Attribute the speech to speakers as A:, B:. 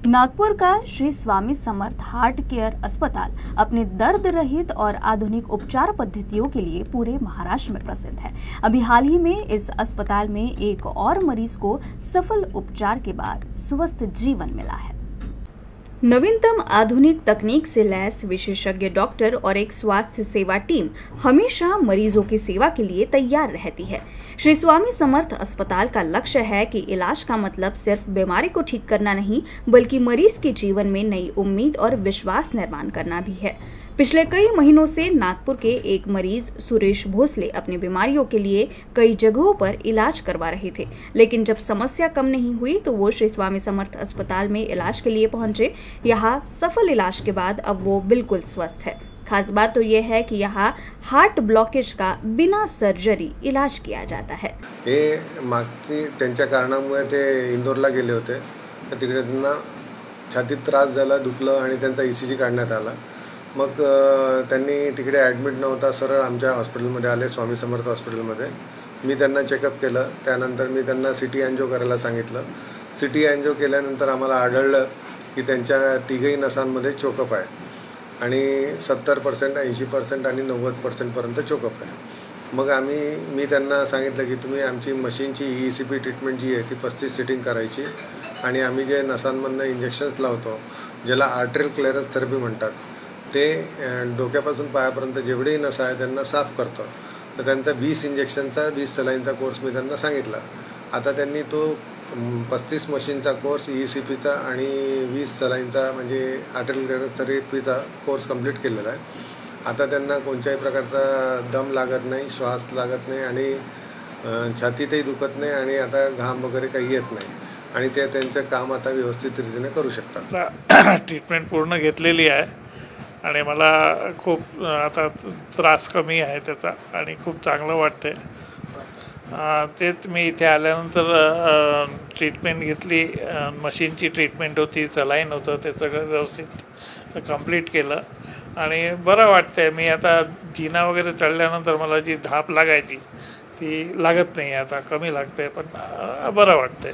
A: नागपुर का Shri Swami Samarth heart care अस्पताल अपने दर्द रहित और आधुनिक उपचार पद्धतियों के लिए पूरे महाराष्ट्र में प्रसिद्ध है। अभी हाल ही में इस अस्पताल में एक और मरीज को सफल उपचार के बाद स्वस्थ जीवन मिला है। नवीनतम आधुनिक तकनीक से लैस विशेषज्ञ डॉक्टर और एक स्वास्थ्य सेवा टीम हमेशा मरीजों की सेवा के लिए तैयार रहती है। श्री स्वामी समर्थ अस्पताल का लक्ष्य है कि इलाज का मतलब सिर्फ बीमारी को ठीक करना नहीं, बल्कि मरीज के जीवन में नई उम्मीद और विश्वास निर्माण करना भी है। पिछले कई महीनों से नागपुर के एक मरीज सुरेश भोसले अपनी बीमारियों के लिए कई जगहों पर इलाज करवा रहे थे, लेकिन जब समस्या कम नहीं हुई तो वो श्री स्वामी समर्थ अस्पताल में इलाज के लिए पहुंचे। यहाँ सफल इलाज के बाद अब वो बिल्कुल स्वस्थ है। खास बात तो ये है कि यहाँ हार्ट ब्लॉकेज का बिना सर्जरी इलाज किया जाता है।
B: हे मागची त्यांच्या कारणामुळे ते इंदोरला गेले होते, तर तिकडे त्यांना छातीत त्रास झाला, दुखलं आणि त्यांचा ECG काढण्यात आला। मग त्यांनी तिकडे ॲडमिट नव्हता, सरळ आमच्या हॉस्पिटलमध्ये आले, स्वामी समर्थ हॉस्पिटलमध्ये। मी त्यांना चेकअप केलं, त्यानंतर मी त्यांना CT एंजिओ करायला सांगितलं। CT एंजिओ केल्यानंतर आम्हाला आढळलं की त्यांच्या तिघही नसांमध्ये चोकअप आहे आणि 70%, 80% आणि 90% पर्यंत चोकअप आहे। मग मी त्यांना सांगितलं की तुम्ही आमची मशीनची ECP ट्रीटमेंट जी आहे ती 35 सिटिंग करायची आणि आम्ही जे नसांमधनं इंजेक्शन्स लावतो, ज्याला आर्टरियल क्लिअरन्स थेरपी म्हणतात, ते डोक्यापासून पायापर्यंत जेवढेही नसा आहे त्यांना साफ करतो। तर त्यांचा 20 इंजेक्शनचा 20 सलाईनचा कोर्स मी त्यांना सांगितला। आता त्यांनी तो 35 मशीनचा कोर्स ECPचा आणि 20 सलाईनचा म्हणजे आर्टरियल क्लिअरन्स थेरपीचा कोर्स कंप्लीट केलेला आहे। आता त्यांना कोणत्याही प्रकारचा दम लागत नाही, श्वास लागत नाही आणि छातीतही दुखत नाही आणि आता घाम वगैरे काही येत नाही आणि ते त्यांचं काम आता व्यवस्थित रीतीने करू शकतात।
C: ट्रीटमेंट पूर्ण घेतलेली आहे आणि मला खूप आता त्रास कमी आहे त्याचा आणि खूप चांगलं वाटते। तेच मी इथे आल्यानंतर ट्रीटमेंट घेतली, मशीनची ट्रीटमेंट होती, सलाईन होतं, ते सगळं व्यवस्थित कंप्लीट केलं आणि बरं वाटतंय। मी आता जिना वगैरे चढल्यानंतर मला जी धाप लागायची ती लागत नाही, आता कमी लागते, पण बरं वाटतंय।